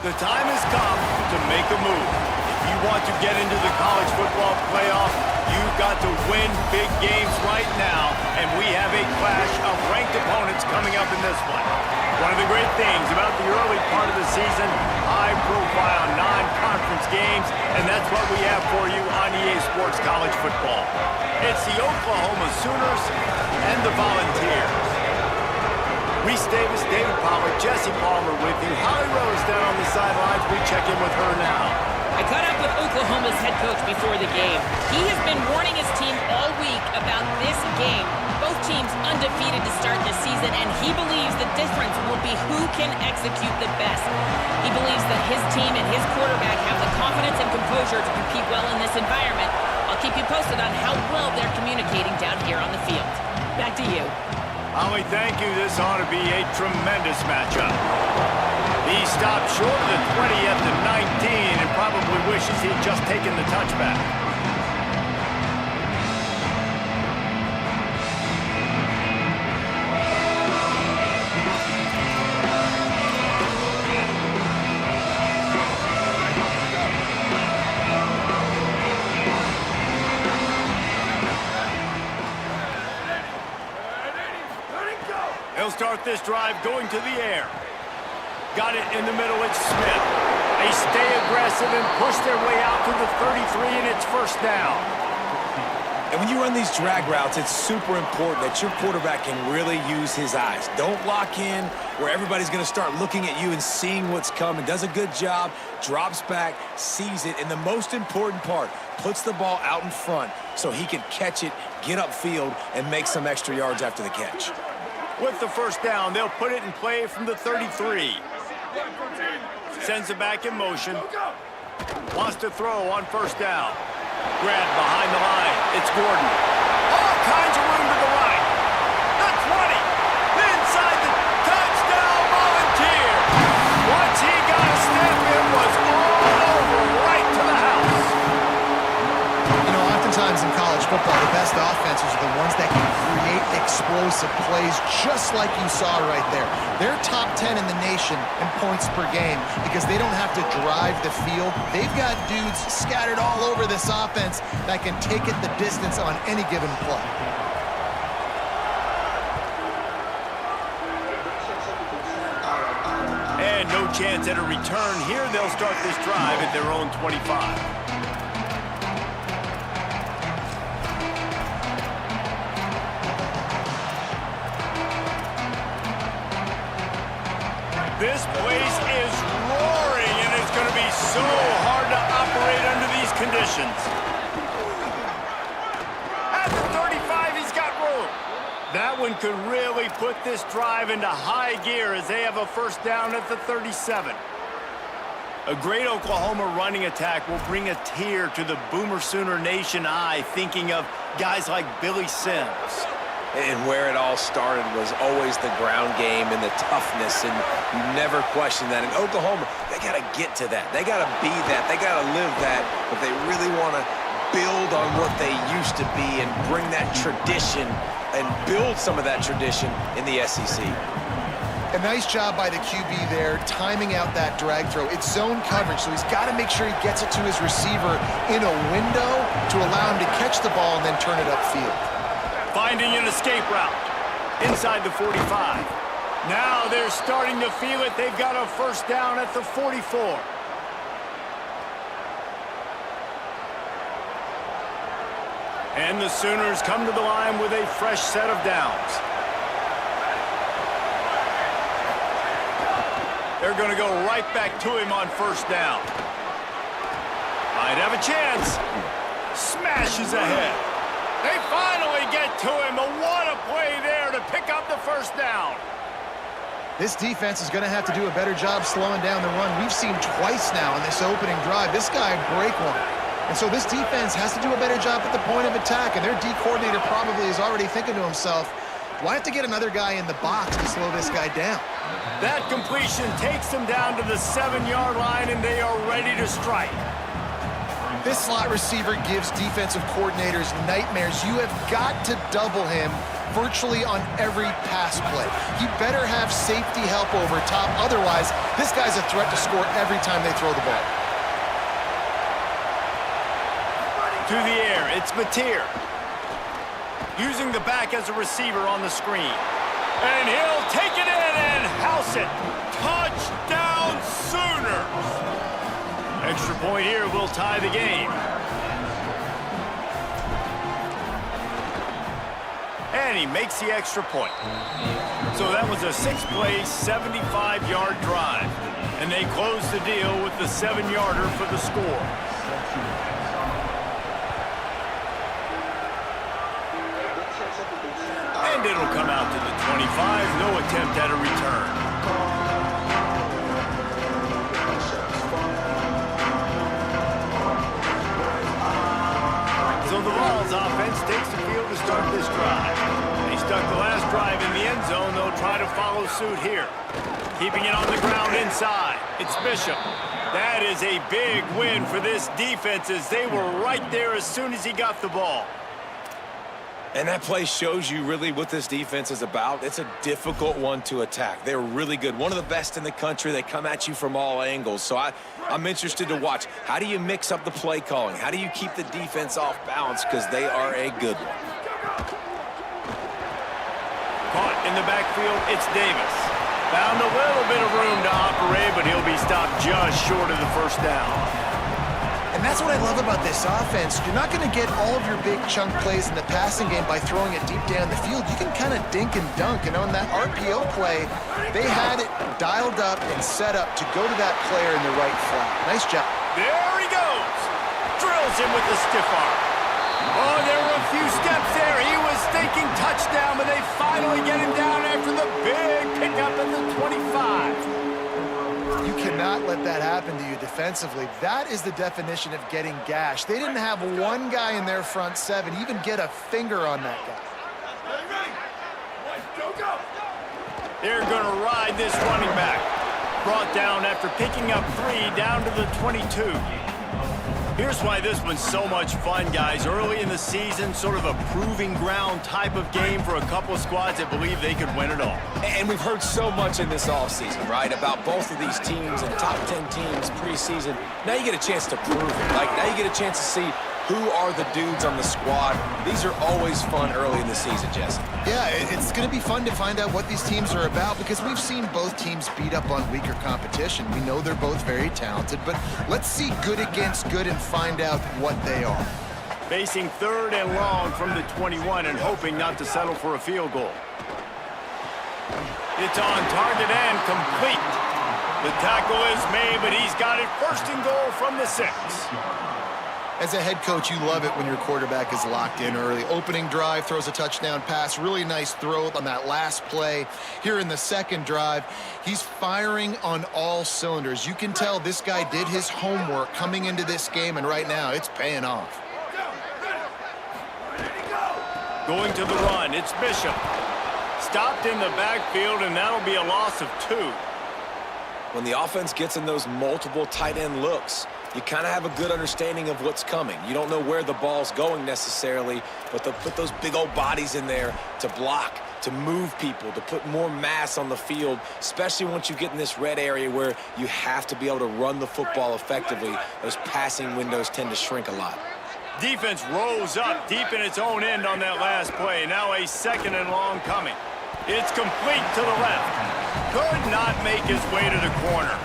The time has come to make a move. If you want to get into the college football playoff, you've got to win big games right now, and we have a clash of ranked opponents coming up in this one. One of the great things about the early part of the season, high-profile non-conference games, and that's what we have for you on EA Sports College Football. It's the Oklahoma Sooners and the Volunteers. Reese Davis, David Pollard, Jesse Palmer with you. Holly Rose down on the sidelines. We check in with her now. I caught up with Oklahoma's head coach before the game. He has been warning his team all week about this game. Both teams undefeated to start this season, and he believes the difference will be who can execute the best. He believes that his team and his quarterback have the confidence and composure to compete well in this environment. I'll keep you posted on how well they're communicating down here on the field. Back to you. Holly, thank you. This ought to be a tremendous matchup. He stopped short of the 20 at the 19 and probably wishes he'd just taken the touchback. He'll start this drive going to the air. Got it in the middle, it's Smith. They stay aggressive and push their way out to the 33, and it's first down. And when you run these drag routes, it's super important that your quarterback can really use his eyes. Don't lock in where everybody's going to start looking at you and seeing what's coming. Does a good job, drops back, sees it, and the most important part, puts the ball out in front so he can catch it, get upfield, and make some extra yards after the catch. With the first down, they'll put it in play from the 33. Sends it back in motion. Wants to throw on first down. Grab behind the line. It's Gordon. All kinds of room to the right. The 20. Inside the touchdown Volunteer. Once he got a step, it was all over right to the house. You know, oftentimes in college football, the best offenses are the ones that can create explosive plays just like you saw right there. They're top 10 in the nation in points per game because they don't have to drive the field. They've got dudes scattered all over this offense that can take it the distance on any given play. And no chance at a return here. They'll start this drive at their own 25. This place is roaring, and it's going to be so hard to operate under these conditions. At the 35, he's got room. That one could really put this drive into high gear as they have a first down at the 37. A great Oklahoma running attack will bring a tear to the Boomer Sooner Nation eye, thinking of guys like Billy Sims. And where it all started was always the ground game and the toughness, and you never question that. In Oklahoma, they got to get to that. They got to be that. They got to live that if they really want to build on what they used to be and bring that tradition and build some of that tradition in the SEC. A nice job by the QB there, timing out that drag throw. It's zone coverage, so he's got to make sure he gets it to his receiver in a window to allow him to catch the ball and then turn it upfield. Finding an escape route inside the 45. Now they're starting to feel it. They've got a first down at the 44. And the Sooners come to the line with a fresh set of downs. They're going to go right back to him on first down. Might have a chance. Smashes ahead. They finally get to him, but what a play there to pick up the first down. This defense is going to have to do a better job slowing down the run. We've seen twice now in this opening drive this guy break one. And so this defense has to do a better job at the point of attack, and their D coordinator probably is already thinking to himself, do I have to get another guy in the box to slow this guy down? That completion takes them down to the 7-yard line, and they are ready to strike. This slot receiver gives defensive coordinators nightmares. You have got to double him virtually on every pass play. He better have safety help over top. Otherwise, this guy's a threat to score every time they throw the ball. To the air, it's Mateer. Using the back as a receiver on the screen. And he'll take it in and house it. Touchdown Sooners! Extra point here will tie the game. And he makes the extra point. So that was a 6-play, 75-yard drive. And they close the deal with the 7-yarder for the score. And it'll come out to the 25. No attempt at a return. So the Vols offense takes the field to start this drive. They stuck the last drive in the end zone. They'll try to follow suit here. Keeping it on the ground inside. It's Bishop. That is a big win for this defense as they were right there as soon as he got the ball. And that play shows you really what this defense is about. It's a difficult one to attack. They're really good. One of the best in the country. They come at you from all angles. So I'm interested to watch. How do you mix up the play calling? How do you keep the defense off balance? Because they are a good one. Caught in the backfield, it's Davis. Found a little bit of room to operate, but he'll be stopped just short of the first down. And that's what I love about this offense. You're not going to get all of your big chunk plays in the passing game by throwing it deep down the field. You can kind of dink and dunk. And on that RPO play, they had it dialed up and set up to go to that player in the right flat. Nice job. There he goes. Drills him with the stiff arm. Oh, there were a few steps there. He was thinking touchdown, but they finally get him down after the big pickup at the 25. You cannot let that happen to you defensively. That is the definition of getting gashed. They didn't have one guy in their front seven even get a finger on that guy. They're going to ride this running back. Brought down after picking up 3 down to the 22. Here's why this one's so much fun, guys. Early in the season, sort of a proving ground type of game for a couple of squads that believe they could win it all. And we've heard so much in this offseason, right, about both of these teams and top 10 teams preseason. Now you get a chance to prove it. Like, now you get a chance to see who are the dudes on the squad. These are always fun early in the season, Jesse. Yeah, it's going to be fun to find out what these teams are about because we've seen both teams beat up on weaker competition. We know they're both very talented, but let's see good against good and find out what they are. Facing 3rd and long from the 21 and hoping not to settle for a field goal. It's on target and complete. The tackle is made, but he's got it 1st and goal from the 6. As a head coach, you love it when your quarterback is locked in early. Opening drive, throws a touchdown pass. Really nice throw on that last play. Here in the second drive, he's firing on all cylinders. You can tell this guy did his homework coming into this game, and right now it's paying off. Going to the run, it's Bishop. Stopped in the backfield, and that'll be a loss of 2. When the offense gets in those multiple tight end looks, you kind of have a good understanding of what's coming. You don't know where the ball's going necessarily, but they'll put those big old bodies in there to block, to move people, to put more mass on the field, especially once you get in this red area where you have to be able to run the football effectively. Those passing windows tend to shrink a lot. Defense rose up deep in its own end on that last play. Now a 2nd and long coming. It's complete to the left. Could not make his way to the corner.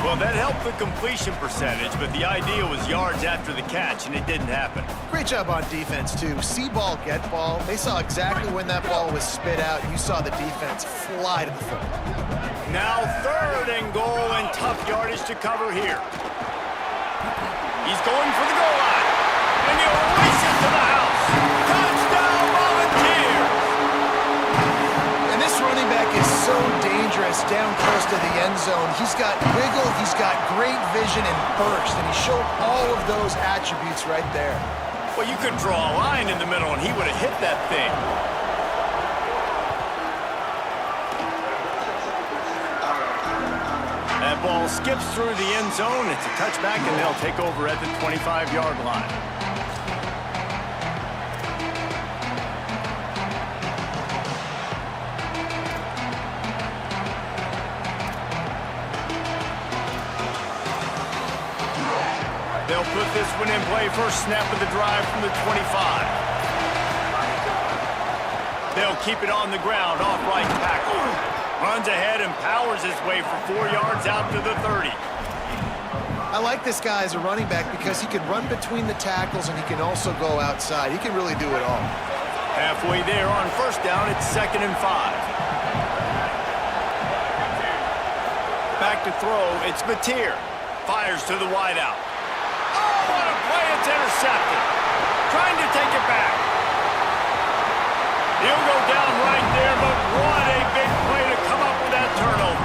Well, that helped the completion percentage, but the idea was yards after the catch, and it didn't happen. Great job on defense, too. See ball, get ball. They saw exactly when that ball was spit out, and you saw the defense fly to the football. Now 3rd and goal and tough yardage to cover here. He's going for the goal line, and he'll race it to the house. Touchdown, Volunteers! And this running back is so dangerous down close to the end zone. He's got wiggle, he's got great vision and burst, and he showed all of those attributes right there. Well, you could draw a line in the middle, and he would have hit that thing. That ball skips through the end zone. It's a touchback, and they'll take over at the 25-yard line. They'll put this one in play. First snap of the drive from the 25. They'll keep it on the ground, off right tackle. Runs ahead and powers his way for 4 yards out to the 30. I like this guy as a running back because he can run between the tackles and he can also go outside. He can really do it all. Halfway there on first down, it's 2nd and 5. Back to throw, it's Mateer. Fires to the wideout. Oh, what a play, it's intercepted. Trying to take it back. He'll go down right there, but what a big play to come up with that turnover.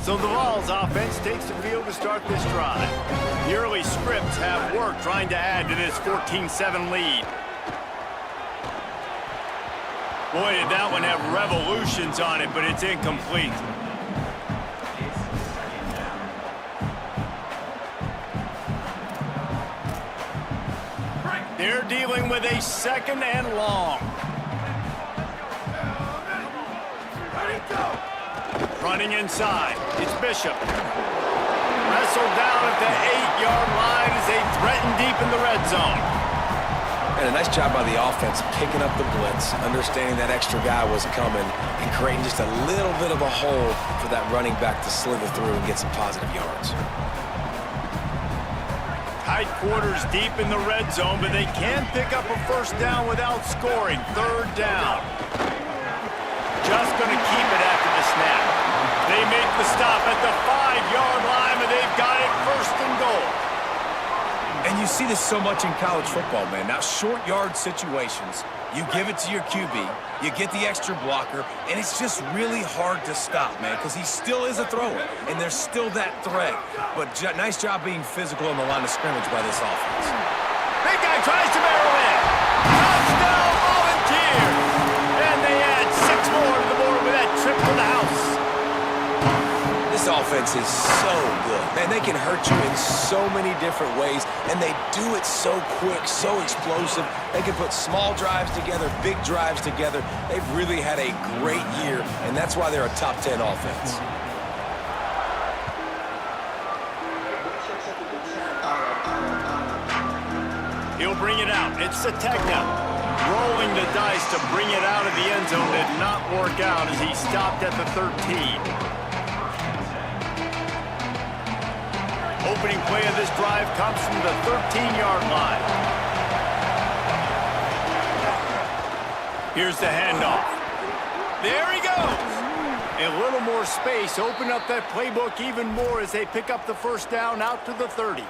So the Vols offense takes the field to start this drive. The early scripts have worked trying to add to this 14-7 lead. Boy, did that one have revolutions on it, but it's incomplete. They're dealing with a 2nd and long. Running inside, it's Bishop. Wrestled down at the 8-yard line as they threaten deep in the red zone. And a nice job by the offense picking up the blitz, understanding that extra guy was coming, and creating just a little bit of a hole for that running back to slither through and get some positive yards. Tight quarters deep in the red zone, but they can pick up a first down without scoring. 3rd down. Just going to keep it after the snap. They make the stop at the 5-yard line, and they've got it 1st and goal. And you see this so much in college football, man. Now, short yard situations, you give it to your QB, you get the extra blocker, and it's just really hard to stop, man, because he still is a thrower, and there's still that threat. But nice job being physical on the line of scrimmage by this offense. Big guy tries to barrel in. Touchdown, Volunteers! And they add 6 more to the board with that trip to the house. This offense is so good. Man, they can hurt you in so many different ways, and they do it so quick, so explosive. They can put small drives together, big drives together. They've really had a great year, and that's why they're a top 10 offense. He'll bring it out. It's Sategna. Rolling the dice to bring it out of the end zone did not work out as he stopped at the 13. Opening play of this drive comes from the 13-yard line. Here's the handoff. There he goes. A little more space. Open up that playbook even more as they pick up the first down out to the 30.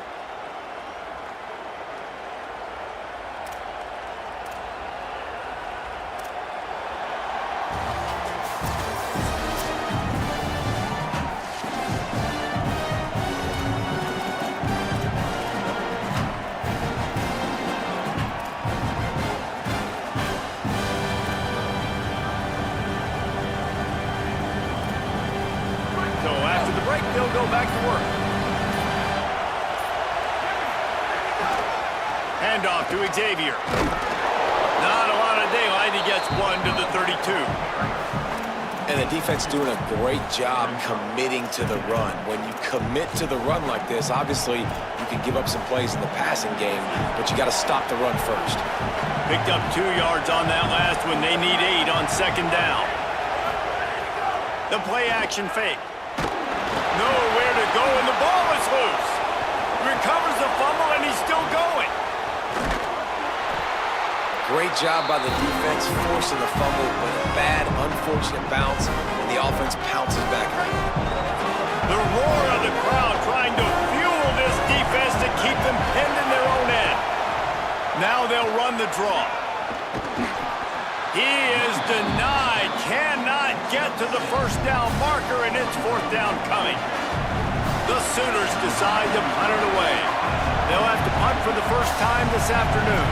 They'll go back to work. Handoff to Xavier. Not a lot of daylight. He gets 1 to the 32. And the defense doing a great job committing to the run. When you commit to the run like this, obviously you can give up some plays in the passing game, but you got to stop the run first. Picked up 2 yards on that last one. They need 8 on 2nd down. The play action fake. Nowhere to go, and the ball is loose. Recovers the fumble, and he's still going. Great job by the defense forcing the fumble, but a bad, unfortunate bounce, and the offense pounces back. The roar of the crowd trying to fuel this defense to keep them pinned in their own end. Now they'll run the draw. He is denied, cannot get to the first down marker, and it's 4th down coming. The Sooners decide to punt it away. They'll have to punt from time this afternoon.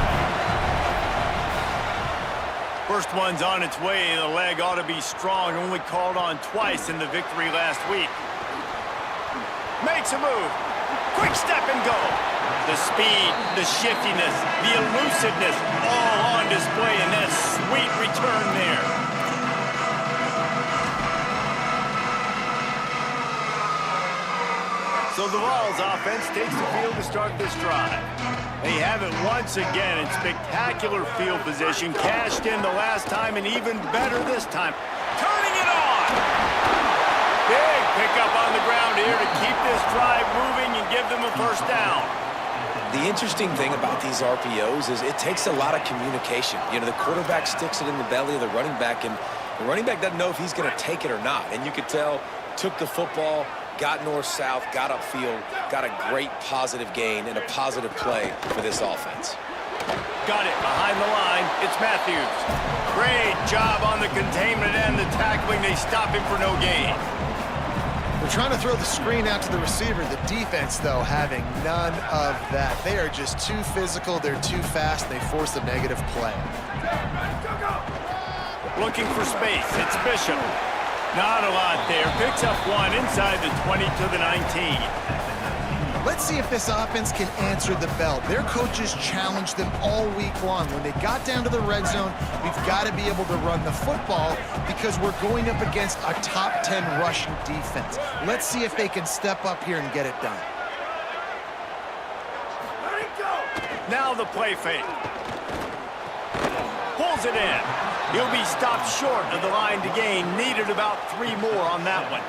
First one's on its way. The leg ought to be strong. Only called on twice in the victory last week. Makes a move. Quick step and go. The speed, the shiftiness, the elusiveness, all on display in that sweet return there. So the Vols offense takes the field to start this drive. They have it once again in spectacular field position, cashed in the last time and even better this time. Turning it on! Big pickup on the ground here to keep this drive moving and give them a first down. The interesting thing about these RPOs is it takes a lot of communication. You know, the quarterback sticks it in the belly of the running back, and the running back doesn't know if he's going to take it or not. And you could tell, took the football, got north-south, got upfield, got a great positive gain and a positive play for this offense. Got it behind the line. It's Matthews. Great job on the containment and the tackling. They stop him for no gain. They're trying to throw the screen out to the receiver. The defense, though, having none of that. They are just too physical. They're too fast. They force a negative play. Looking for space. It's Bishop. Not a lot there. Picks up one inside the 20 to the 19. Let's see if this offense can answer the bell. Their coaches challenged them all week long. When they got down to the red zone, we've got to be able to run the football because we're going up against a top 10 rushing defense. Let's see if they can step up here and get it done. Now the play fake. Pulls it in. He'll be stopped short of the line to gain. Needed about 3 more on that one.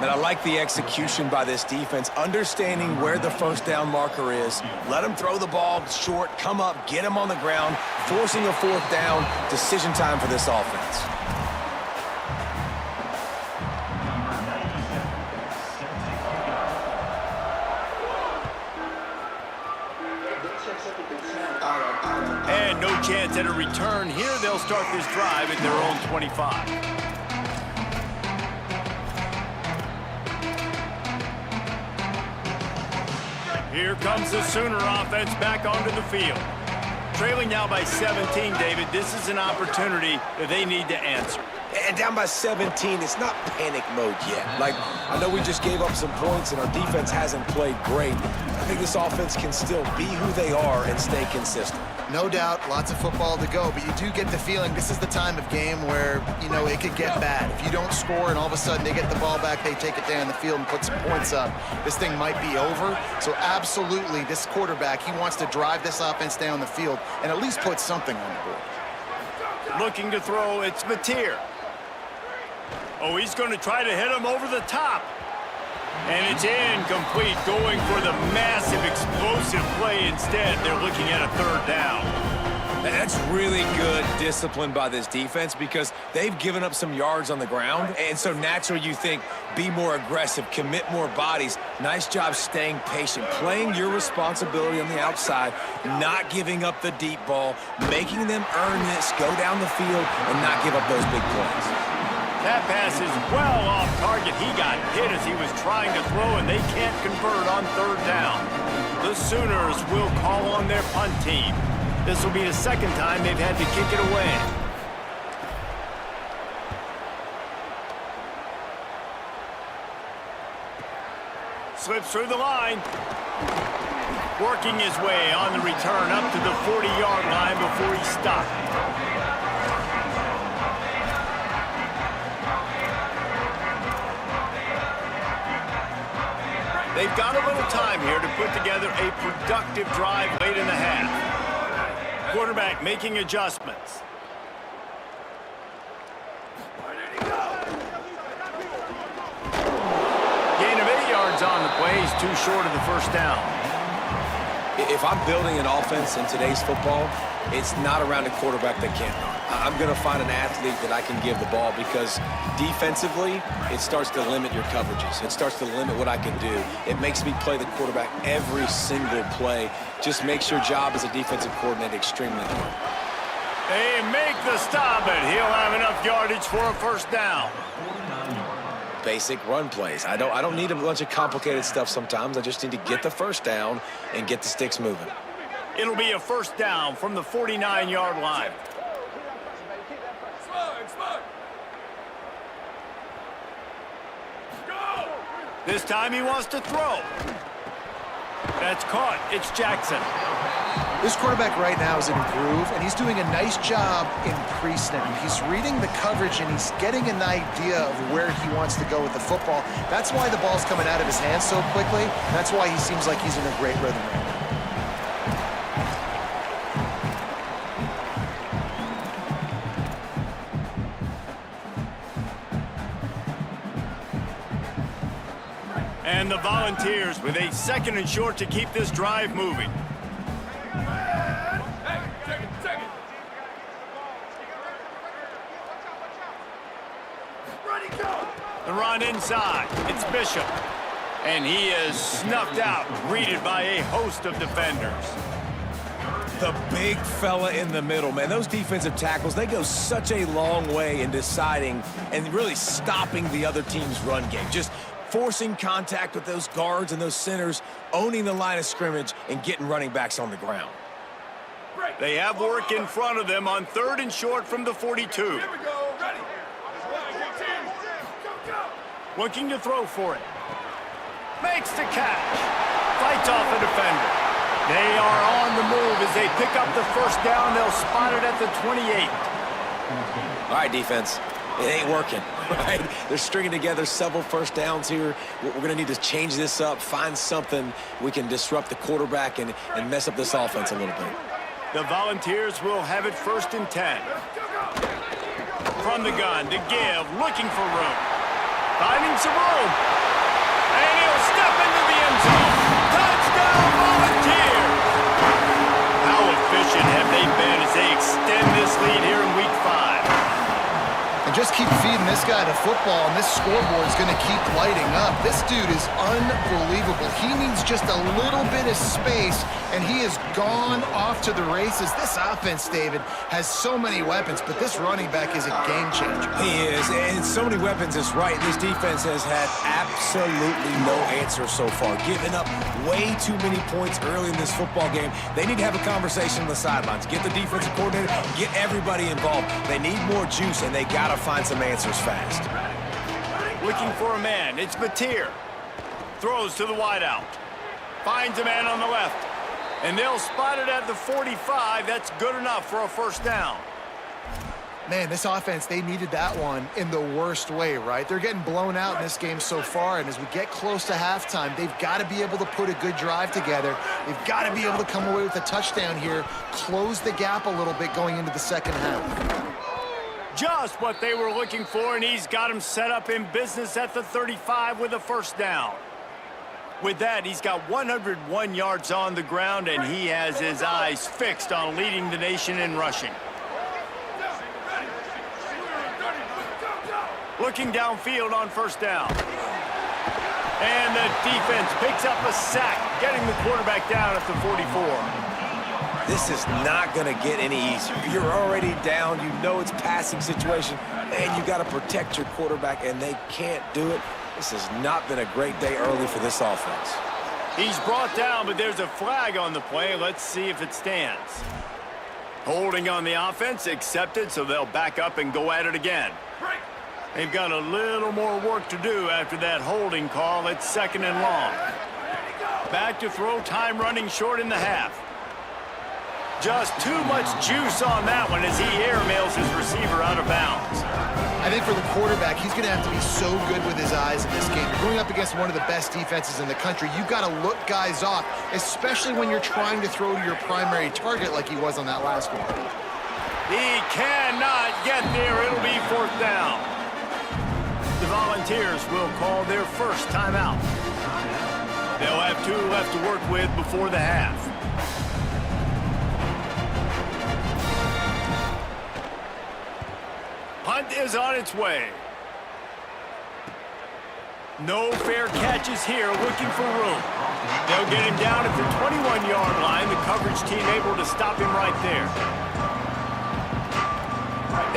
And I like the execution by this defense, understanding where the first down marker is. Let them throw the ball short, come up, get him on the ground, forcing a fourth down. Decision time for this offense. And no chance at a return here. They'll start this drive at their own 25. Here comes the Sooner offense back onto the field. Trailing now by 17, David. This is an opportunity that they need to answer. And down by 17, it's not panic mode yet. Like, I know we just gave up some points and our defense hasn't played great. I think this offense can still be who they are and stay consistent. No doubt, lots of football to go, but you do get the feeling this is the time of game where, you know, it could get bad. If you don't score and all of a sudden they get the ball back, they take it down the field and put some points up, this thing might be over. So absolutely, this quarterback, he wants to drive this offense down the field and at least put something on the board. Looking to throw, it's Mateer. Oh, he's going to try to hit him over the top. And it's incomplete, going for the massive, explosive play instead. They're looking at a third down. That's really good discipline by this defense because they've given up some yards on the ground. And so naturally you think, be more aggressive, commit more bodies. Nice job staying patient, playing your responsibility on the outside, not giving up the deep ball, making them earn this, go down the field, and not give up those big plays. That pass is well off target. He got hit as he was trying to throw, and they can't convert on third down. The Sooners will call on their punt team. This will be the second time they've had to kick it away. Slips through the line. Working his way on the return up to the 40-yard line before he stopped. They've got a little time here to put together a productive drive late in the half. Quarterback making adjustments. Gain of 8 yards on the play. He's too short of the first down. If I'm building an offense in today's football, it's not around a quarterback that can't run. I'm going to find an athlete that I can give the ball because defensively, it starts to limit your coverages. It starts to limit what I can do. It makes me play the quarterback every single play. Just makes your job as a defensive coordinator extremely hard. They make the stop, and he'll have enough yardage for a first down. basic run plays. I don't need a bunch of complicated stuff sometimes. I just need to get the first down and get the sticks moving. It'll be a first down from the 49-yard line. This time he wants to throw. That's caught. It's Jackson. This quarterback right now is in a groove, and he's doing a nice job in pre-snap. He's reading the coverage, and he's getting an idea of where he wants to go with the football. That's why the ball's coming out of his hands so quickly. That's why he seems like he's in a great rhythm right now. And the Volunteers with a 2nd and short to keep this drive moving. The run inside. It's Bishop. And he is snuffed out, greeted by a host of defenders. The big fella in the middle, man. Those defensive tackles, they go such a long way in deciding and really stopping the other team's run game. Just forcing contact with those guards and those centers, owning the line of scrimmage, and getting running backs on the ground. They have work in front of them on 3rd and short from the 42. Here we go. Ready. Looking to throw for it. Makes the catch. Fights off a defender. They are on the move as they pick up the first down. They'll spot it at the 28. All right, defense. It ain't working, right? They're stringing together several first downs here. We're going to need to change this up, find something we can disrupt the quarterback and mess up this offense a little bit. The Volunteers will have it 1st and 10. From the gun to give, looking for room. Finding some room. And he'll step into the end zone. Touchdown, Volunteers! How efficient have they been as they extend this lead here in Week 5? And just keep feeding this guy the football, and this scoreboard is going to keep lighting up. This dude is unbelievable. He needs just a little bit of space, and he has gone off to the races. This offense, David, has so many weapons, but this running back is a game changer. He is, and so many weapons is right. This defense has had absolutely no answer so far, giving up way too many points early in this football game. They need to have a conversation on the sidelines. Get the defensive coordinator, get everybody involved. They need more juice, and they got to find some answers fast. Looking for a man. It's Batir. Throws to the wideout. Finds a man on the left. And they'll spot it at the 45. That's good enough for a first down. Man, this offense, they needed that one in the worst way, right? They're getting blown out in this game so far, and as we get close to halftime, they've got to be able to put a good drive together. They've got to be able to come away with a touchdown here, close the gap a little bit going into the second half. Just what they were looking for, and he's got him set up in business at the 35 with a first down. With that, he's got 101 yards on the ground, and he has his eyes fixed on leading the nation in rushing. Looking downfield on first down. And the defense picks up a sack, getting the quarterback down at the 44. This is not going to get any easier. You're already down. You know it's passing situation, and you got to protect your quarterback, and they can't do it. This has not been a great day early for this offense. He's brought down, but there's a flag on the play. Let's see if it stands. Holding on the offense, accepted, so they'll back up and go at it again. They've got a little more work to do after that holding call. It's 2nd and long. Back to throw, time running short in the half. Just too much juice on that one as he airmails his receiver out of bounds. I think for the quarterback, he's going to have to be so good with his eyes in this game. You're going up against one of the best defenses in the country. You've got to look guys off, especially when you're trying to throw to your primary target like he was on that last one. He cannot get there. It'll be 4th down. The Volunteers will call their first timeout. They'll have 2 left to work with before the half. Punt is on its way. No fair catches here, looking for room. They'll get him down at the 21-yard line. The coverage team able to stop him right there.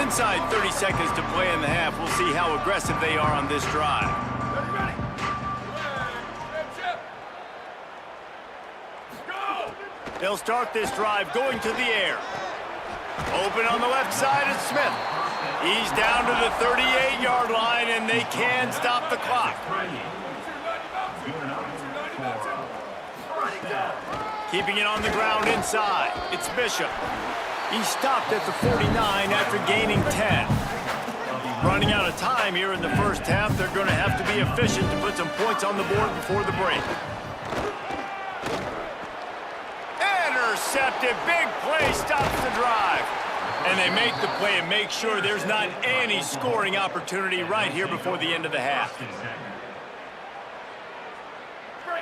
Inside 30 seconds to play in the half. We'll see how aggressive they are on this drive. They'll start this drive going to the air. Open on the left side is Smith. He's down to the 38-yard line, and they can stop the clock. Keeping it on the ground inside. It's Bishop. He stopped at the 49 after gaining 10. Running out of time here in the first half. They're going to have to be efficient to put some points on the board before the break. Intercepted. Big play stops the drive. And they make the play and make sure there's not any scoring opportunity right here before the end of the half.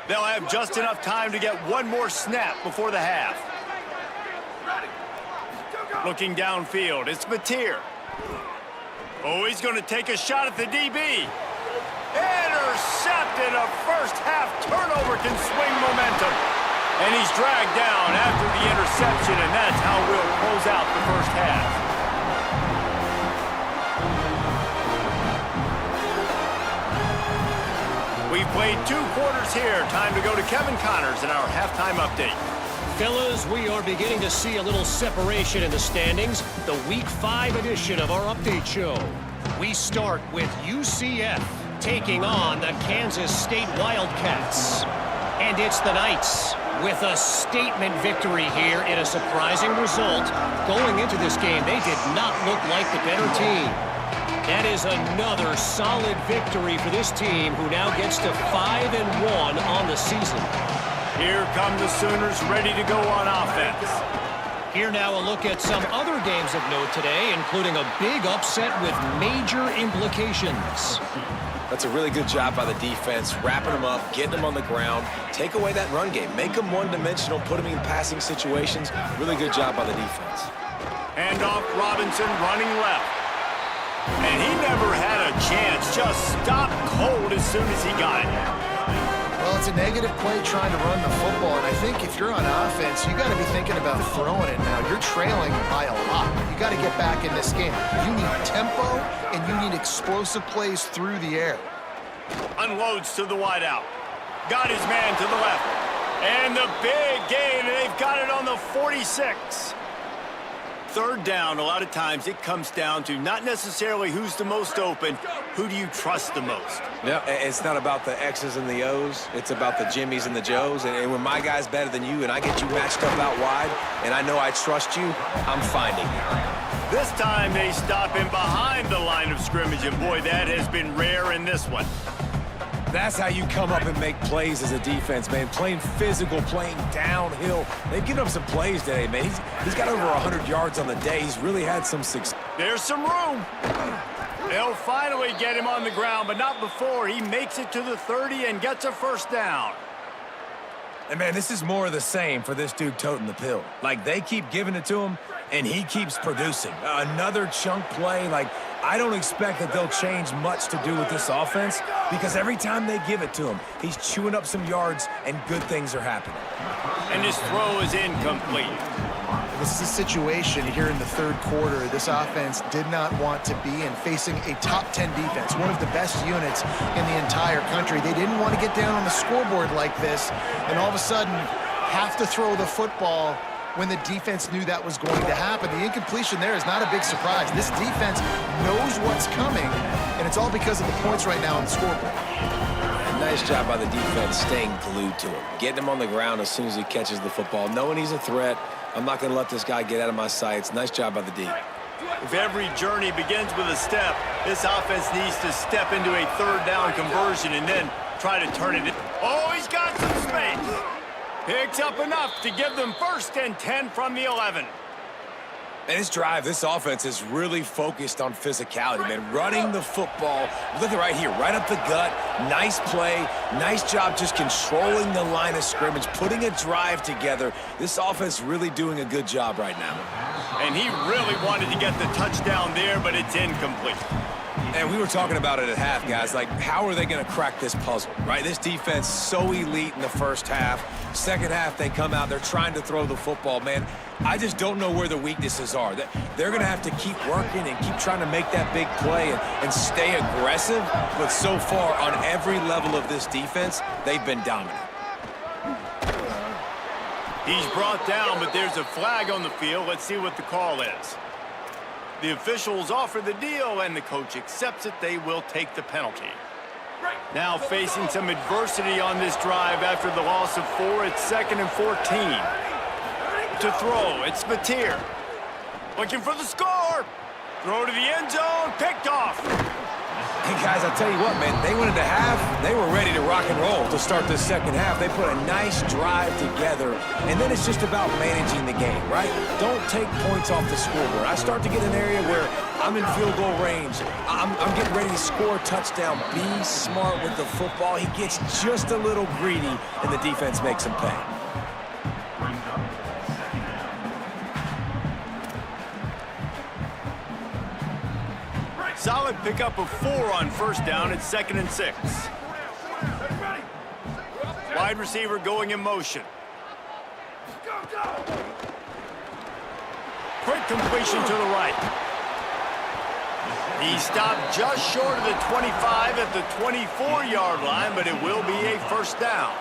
They'll have just enough time to get one more snap before the half. Looking downfield, it's Mateer. Oh, he's going to take a shot at the DB. Intercepted. A first half turnover can swing momentum. And he's dragged down after the interception, and that's how we'll close out the first half. We've played 2 quarters here. Time to go to Kevin Connors in our halftime update. Fellas, we are beginning to see a little separation in the standings. The Week 5 edition of our update show. We start with UCF taking on the Kansas State Wildcats. And it's the Knights with a statement victory here in a surprising result. Going into this game, they did not look like the better team. That is another solid victory for this team, who now gets to 5-1 on the season. Here come the Sooners ready to go on offense. Here now a look at some other games of note today, including a big upset with major implications. That's a really good job by the defense, wrapping them up, getting them on the ground, take away that run game, make them one-dimensional, put them in passing situations. Really good job by the defense. Handoff, Robinson running left. And he never had a chance, just stopped cold as soon as he got it. Well, it's a negative play trying to run the football, and I think if you're on offense, you got to be thinking about throwing it now. You're trailing by a lot. You got to get back in this game. You need tempo, and you need explosive plays through the air. Unloads to the wideout. Got his man to the left. And the big gain, and they've got it on the 46. Third down, a lot of times it comes down to not necessarily who's the most open, who do you trust the most? Yeah, it's not about the X's and the O's. It's about the Jimmies and the Joes. And when my guy's better than you and I get you matched up out wide and I know I trust you, I'm finding you. This time they stop him behind the line of scrimmage, and boy, that has been rare in this one. That's how you come up and make plays as a defense, man. Playing physical, playing downhill. They've given up some plays today, man. He's got over 100 yards on the day. He's really had some success. There's some room. They'll finally get him on the ground, but not before he makes it to the 30 and gets a first down. And, man, this is more of the same for this dude toting the pill. Like, they keep giving it to him, and he keeps producing. Another chunk play. Like, I don't expect that they'll change much to do with this offense because every time they give it to him, he's chewing up some yards and good things are happening. And his throw is incomplete. This is a situation here in the third quarter this offense did not want to be in, facing a top 10 defense, one of the best units in the entire country. They didn't want to get down on the scoreboard like this and all of a sudden have to throw the football when the defense knew that was going to happen. The incompletion there is not a big surprise. This defense knows what's coming, and it's all because of the points right now on the scoreboard. Nice job by the defense staying glued to him, getting him on the ground as soon as he catches the football, knowing he's a threat. I'm not going to let this guy get out of my sights. Nice job by the D. If every journey begins with a step, this offense needs to step into a third down conversion and then try to turn it in. Oh, he's got some space. Picks up enough to give them 1st and 10 from the 11. And this drive, this offense is really focused on physicality, man. Running the football. Look at right here, right up the gut. Nice play. Nice job just controlling the line of scrimmage, putting a drive together. This offense really doing a good job right now. And he really wanted to get the touchdown there, but it's incomplete. And we were talking about it at half, guys. Like, how are they going to crack this puzzle, right? This defense so elite in the first half. Second half, they come out. They're trying to throw the football, man. I just don't know where the weaknesses are. They're going to have to keep working and keep trying to make that big play and stay aggressive. But so far, on every level of this defense, they've been dominant. He's brought down, but there's a flag on the field. Let's see what the call is. The officials offer the deal, and the coach accepts it. They will take the penalty. Now facing some adversity on this drive after the loss of 4. It's 2nd and 14. To throw, it's Mateer. Looking for the score. Throw to the end zone, picked off. Hey, guys, I'll tell you what, man, they went into half, they were ready to rock and roll to start this second half. They put a nice drive together, and then it's just about managing the game, right? Don't take points off the scoreboard. I start to get an area where I'm in field goal range. I'm getting ready to score a touchdown. Be smart with the football. He gets just a little greedy, and the defense makes him pay. Solid pickup of 4 on first down. It's 2nd and 6. Wide receiver going in motion. Quick completion to the right. He stopped just short of the 25 at the 24-yard line, but it will be a first down.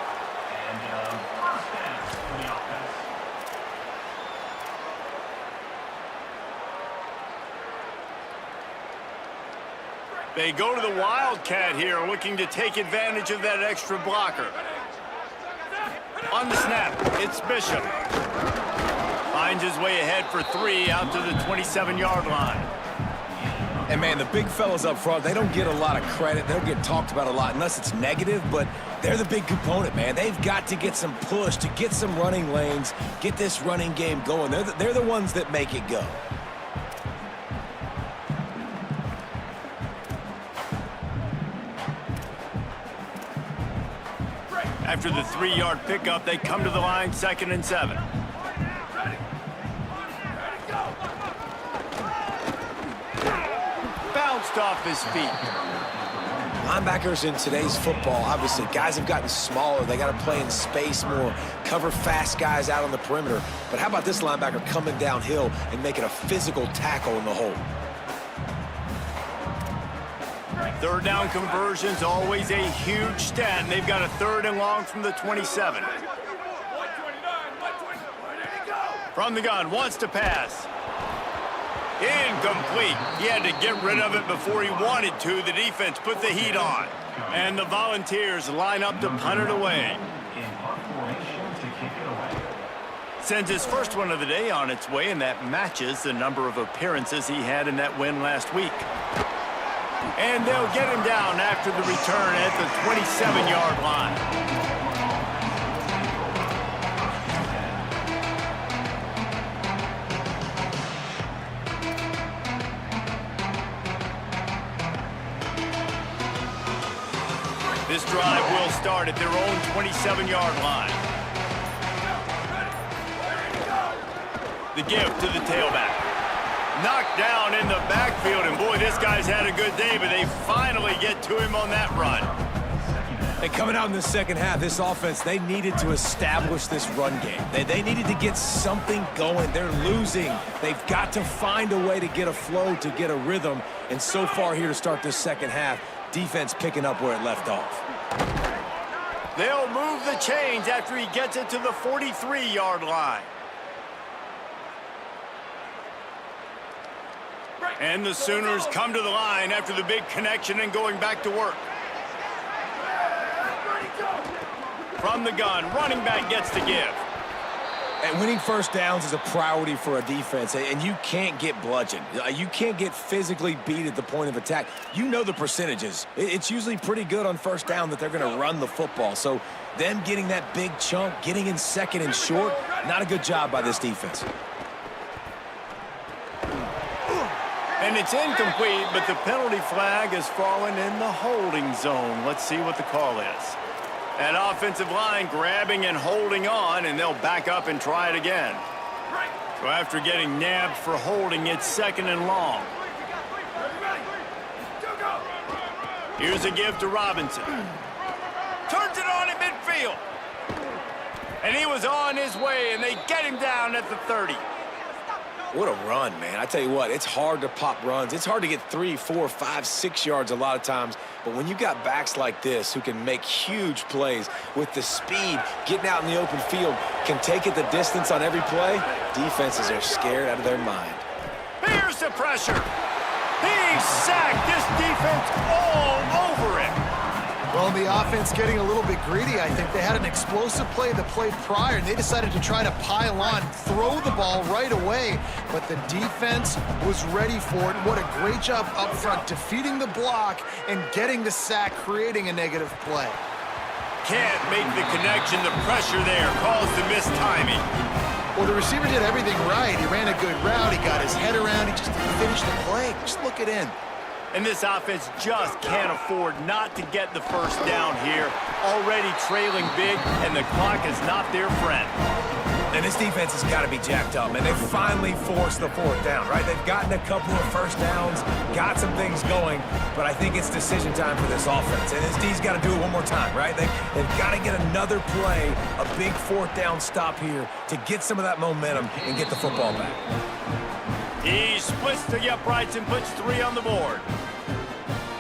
They go to the Wildcat here, looking to take advantage of that extra blocker. On the snap, it's Bishop. Finds his way ahead for 3 out to the 27-yard line. And, man, the big fellas up front, they don't get a lot of credit. They don't get talked about a lot unless it's negative, but they're the big component, man. They've got to get some push, to get some running lanes, get this running game going. They're the ones that make it go. After the 3-yard pickup, they come to the line, 2nd and 7. Bounced off his feet. Linebackers in today's football, obviously, guys have gotten smaller. They got to play in space more, cover fast guys out on the perimeter. But how about this linebacker coming downhill and making a physical tackle in the hole? Third down conversions, always a huge stat, and they've got a 3rd and long from the 27. From the gun, wants to pass. Incomplete. He had to get rid of it before he wanted to. The defense put the heat on. And the Volunteers line up to punt it away. Sends his first one of the day on its way, and that matches the number of appearances he had in that win last week. And they'll get him down after the return at the 27-yard line. This drive will start at their own 27-yard line. The give to the tailback. Knocked down in the backfield, and boy, this guy's had a good day, but they finally get to him on that run. And coming out in the second half, this offense, they needed to establish this run game. They needed to get something going. They're losing. They've got to find a way to get a flow, to get a rhythm. And so far here to start this second half, defense picking up where it left off. They'll move the chains after he gets it to the 43-yard line. And the Sooners come to the line after the big connection and going back to work. From the gun, running back gets the give. And winning first downs is a priority for a defense, and you can't get bludgeoned. You can't get physically beat at the point of attack. You know the percentages. It's usually pretty good on first down that they're going to run the football. So them getting that big chunk, getting in 2nd and short, not a good job by this defense. And it's incomplete, but the penalty flag has fallen in the holding zone. Let's see what the call is. That offensive line grabbing and holding on, and they'll back up and try it again. So after getting nabbed for holding, it's 2nd and long. Here's a give to Robinson. Turns it on in midfield. And he was on his way, and they get him down at the 30. What a run, man. I tell you what, it's hard to pop runs. It's hard to get 3, 4, 5, 6 yards a lot of times. But when you got backs like this who can make huge plays with the speed, getting out in the open field, can take it the distance on every play, defenses are scared out of their mind. Here's the pressure. He sacked this defense all over him. Well, the offense getting a little bit greedy, I think. They had an explosive play the play prior, and they decided to try to pile on, throw the ball right away. But the defense was ready for it. What a great job up front, defeating the block and getting the sack, creating a negative play. Can't make the connection. The pressure there caused the mistiming. Well, the receiver did everything right. He ran a good route. He got his head around. He just didn't finish the play. Just look it in. And this offense just can't afford not to get the first down here. Already trailing big, and the clock is not their friend. And this defense has got to be jacked up, and they finally forced the 4th down, right? They've gotten a couple of first downs, got some things going, but I think it's decision time for this offense. And this D's got to do it one more time, right? They've got to get another play, a big 4th down stop here to get some of that momentum and get the football back. He splits the uprights and puts 3 on the board.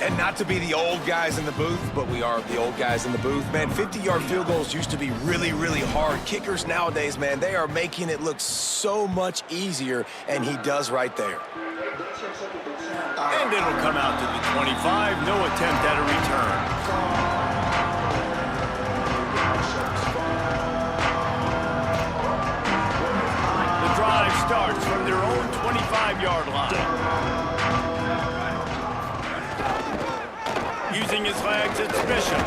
And not to be the old guys in the booth, but we are the old guys in the booth. Man, 50-yard field goals used to be really, really hard. Kickers nowadays, man, they are making it look so much easier, and he does right there. And it'll come out to the 25. No attempt at a return. The drive starts from their own 25-yard line. Using his legs, it's Bishop.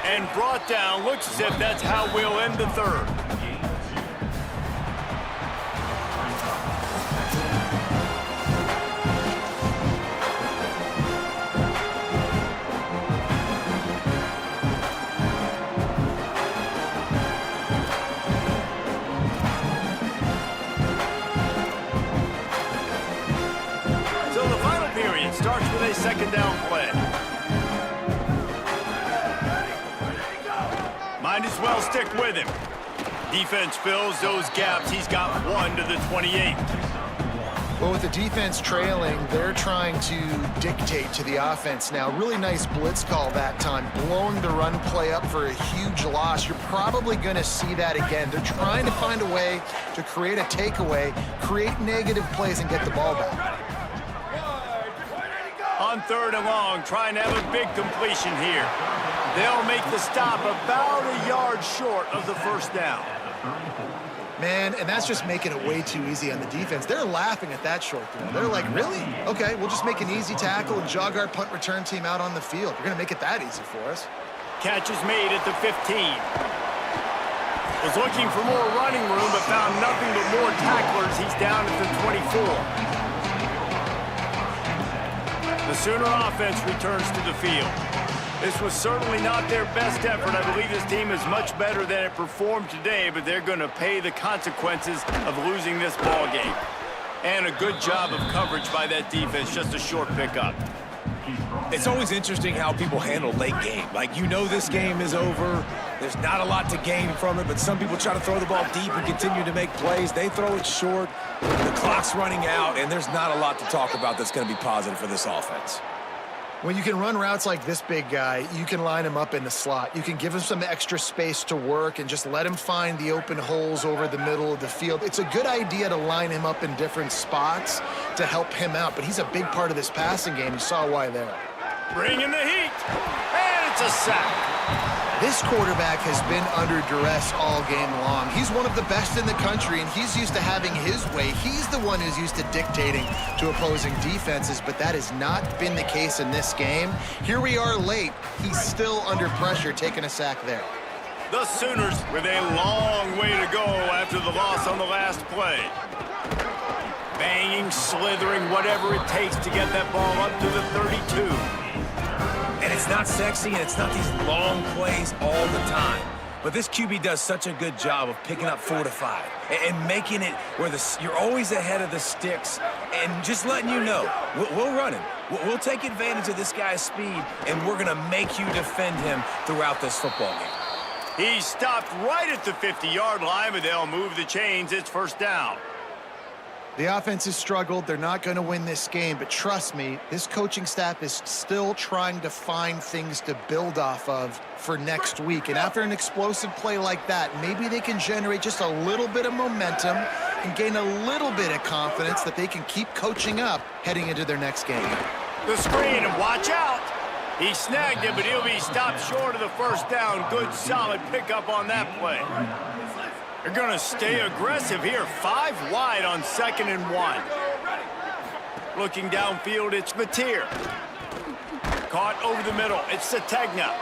And brought down, looks as if that's how we'll end the 3rd. So the final period starts with a 2nd down play. Might as well stick with him. Defense fills those gaps. He's got 1 to the 28. Well, with the defense trailing, they're trying to dictate to the offense now. Really nice blitz call that time, blowing the run play up for a huge loss. You're probably going to see that again. They're trying to find a way to create a takeaway, create negative plays, and get the ball back. On 3rd and long, trying to have a big completion here. They'll make the stop about a yard short of the 1st down. Man, and that's just making it way too easy on the defense. They're laughing at that short throw. They're like, really? Okay, we'll just make an easy tackle and jog our punt return team out on the field. You're going to make it that easy for us. Catch is made at the 15. Was looking for more running room, but found nothing but more tacklers. He's down at the 24. The Sooner offense returns to the field. This was certainly not their best effort. I believe this team is much better than it performed today, but they're going to pay the consequences of losing this ball game. And a good job of coverage by that defense, just a short pickup. It's always interesting how people handle late game. Like, you know this game is over. There's not a lot to gain from it, but some people try to throw the ball deep and continue to make plays. They throw it short. The clock's running out, and there's not a lot to talk about that's going to be positive for this offense. When you can run routes like this big guy, you can line him up in the slot. You can give him some extra space to work and just let him find the open holes over the middle of the field. It's a good idea to line him up in different spots to help him out, but he's a big part of this passing game. You saw why there. Bringing the heat, and it's a sack. This quarterback has been under duress all game long. He's one of the best in the country, and he's used to having his way. He's the one who's used to dictating to opposing defenses, but that has not been the case in this game. Here we are late. He's still under pressure, taking a sack there. The Sooners with a long way to go after the loss on the last play. Banging, slithering, whatever it takes to get that ball up to the 32. And it's not sexy, and it's not these long plays all the time. But this QB does such a good job of picking up 4 to 5 and making it where you're always ahead of the sticks and just letting you know, we'll run him. We'll take advantage of this guy's speed, and we're going to make you defend him throughout this football game. He stopped right at the 50-yard line, but they'll move the chains. It's first down. The offense has struggled. They're not going to win this game, but trust me, this coaching staff is still trying to find things to build off of for next week. And after an explosive play like that, maybe they can generate just a little bit of momentum and gain a little bit of confidence that they can keep coaching up heading into their next game. The screen, and watch out. He snagged it, but he'll be stopped short of the first down. Good, solid pickup on that play. They're going to stay aggressive here. 5 wide on 2nd and 1. Looking downfield, it's Mateer. Caught over the middle. It's Sategna.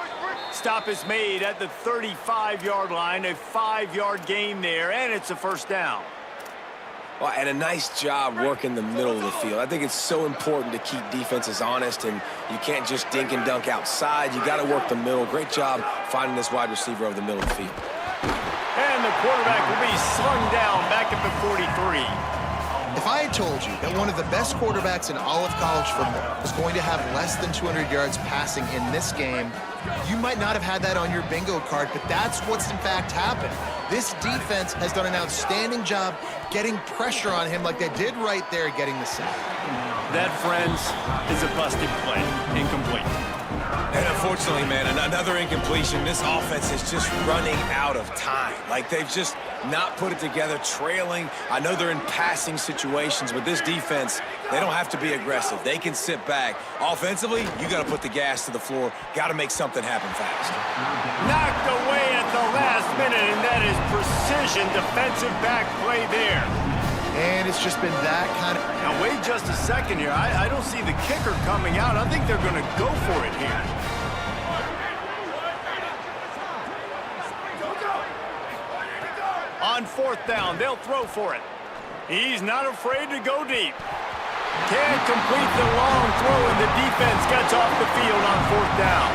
Stop is made at the 35-yard line. A 5-yard gain there, and it's a first down. Well, and a nice job working the middle of the field. I think it's so important to keep defenses honest, and you can't just dink and dunk outside. You got to work the middle. Great job finding this wide receiver over the middle of the field. And the quarterback will be slung down back at the 43. If I had told you that one of the best quarterbacks in all of college football was going to have less than 200 yards passing in this game, you might not have had that on your bingo card, but that's what's in fact happened. This defense has done an outstanding job getting pressure on him like they did right there getting the sack. That, friends, is a busted play. Incomplete. And unfortunately, man, another incompletion. This offense is just running out of time. Like, they've just not put it together, trailing. I know they're in passing situations, but this defense, they don't have to be aggressive. They can sit back. Offensively, you got to put the gas to the floor. Got to make something happen fast. Knocked away at the last minute, and that is precision defensive back play there. And it's just been that kind of... Now, wait just a second here. I don't see the kicker coming out. I think they're going to go for it here. On 4th down, they'll throw for it. He's not afraid to go deep. Can't complete the long throw, and the defense gets off the field on 4th down.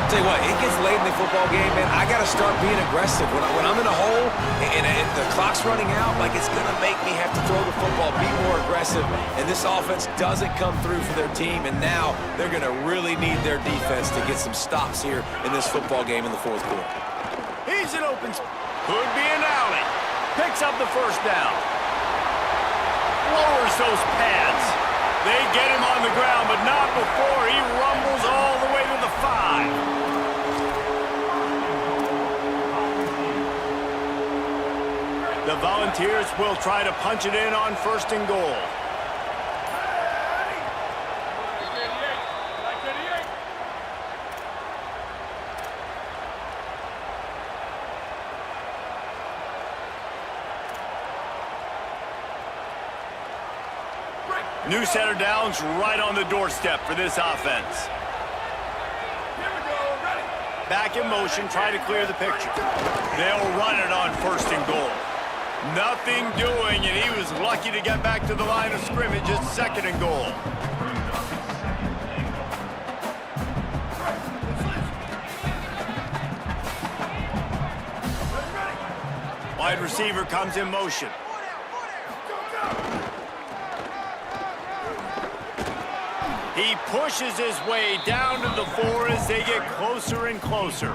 Tell you what, it gets late in the football game, man. I got to start being aggressive. When I'm in a hole and the clock's running out, like, it's going to make me have to throw the football, be more aggressive. And this offense doesn't come through for their team, and now they're going to really need their defense to get some stops here in this football game in the 4th quarter. He's an open, could be an alley. Picks up the first down. Lowers those pads. They get him on the ground, but not before he rumbles all the way to the 5. The Volunteers will try to punch it in on 1st and goal. New center downs right on the doorstep for this offense. Back in motion, try to clear the picture. They'll run it on 1st and goal. Nothing doing, and he was lucky to get back to the line of scrimmage. It's 2nd and goal. Wide receiver comes in motion. He pushes his way down to the 4 as they get closer and closer.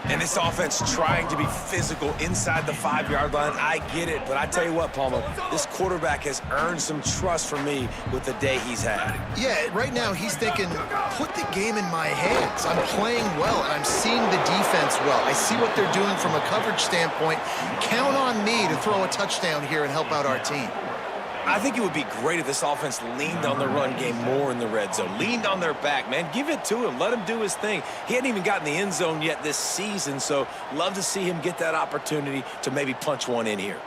And this offense trying to be physical inside the 5-yard line. I get it, but I tell you what, Palmer, this quarterback has earned some trust from me with the day he's had. Yeah, right now he's thinking, put the game in my hands. I'm playing well, and I'm seeing the defense well. I see what they're doing from a coverage standpoint. Count on me to throw a touchdown here and help out our team. I think it would be great if this offense leaned on the run game more in the red zone. Leaned on their back, man. Give it to him. Let him do his thing. He hadn't even gotten the end zone yet this season, so love to see him get that opportunity to maybe punch one in here.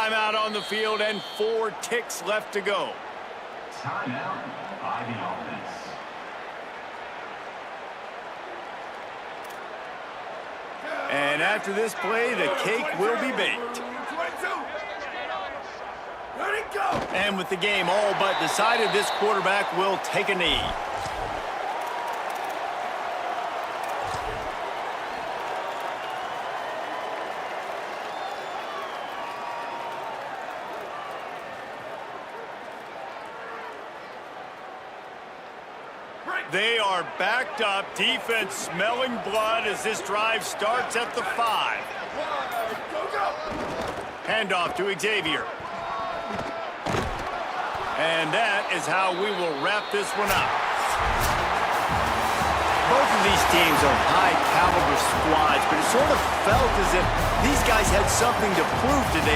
timeout on the field and 4 ticks left to go. Timeout by the offense. And after this play, the cake will be baked. And with the game all but decided, this quarterback will take a knee. They are backed up. Defense smelling blood as this drive starts at the 5. Handoff to Xavier. And that is how we will wrap this one up. Both of these teams are high-caliber squads, but it sort of felt as if these guys had something to prove today.